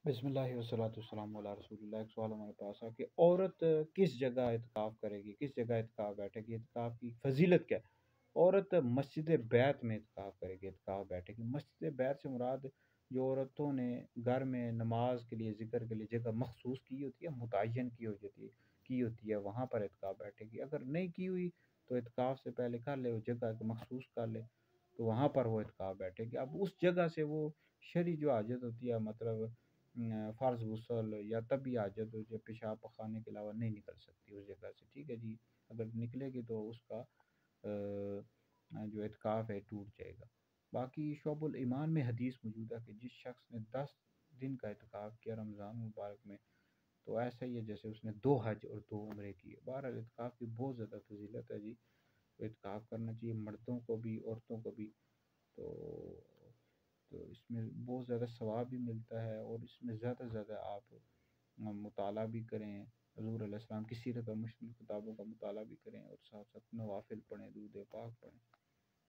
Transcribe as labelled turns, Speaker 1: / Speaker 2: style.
Speaker 1: بسم اللہ والصلاۃ والسلام علی رسول اللہ۔ ایک سوال ہمارے پاس ہے کہ عورت کس جگہ اعتکاف کرے گی، کس جگہ اعتکاف بیٹھے گی، اعتکاف کی فضیلت کیا ہے؟ عورت مسجد بیت میں اعتکاف کرے گی، اعتکاف بیٹھے گی۔ مسجد بیت سے مراد جو عورتوں نے گھر میں نماز کے لیے، ذکر کے لیے جگہ مخصوص کی ہوتی ہے، متعین کی ہوتی ہے وہاں پر اعتکاف بیٹھے گی۔ اگر نہیں کی ہوئی تو اعتکاف سے پہلے کر لے، وہ جگہ کو مخصوص کر لے تو وہاں پر وہ اعتکاف بیٹھے گی۔ اب اس جگہ سے وہ شرعی جو حاجت ہوتی ہے، مطلب فرض غسل یا طبی حاجت ہو، جو پیشاب پخانے کے علاوہ نہیں نکل سکتی اس جگہ سے، ٹھیک ہے جی۔ اگر نکلے گی تو اس کا جو اعتکاف ہے ٹوٹ جائے گا۔ باقی شعب الایمان میں حدیث موجود ہے کہ جس شخص نے 10 دن کا اعتکاف کیا رمضان مبارک میں، تو ایسا ہی ہے جیسے اس نے 2 حج اور 2 عمرے کیے۔ بہرحال اعتکاف کی بہت زیادہ فضیلت ہے جی، تو اعتکاف کرنا چاہیے مردوں کو بھی عورتوں کو بھی۔ تو تو اس میں بہت زیادہ ثواب بھی ملتا ہے، اور اس میں زیادہ سے زیادہ آپ مطالعہ بھی کریں، حضور علیہ السلام کی سیرت اور مشکل کتابوں کا مطالعہ بھی کریں، اور ساتھ ساتھ نوافل پڑھیں، درود پاک پڑھیں۔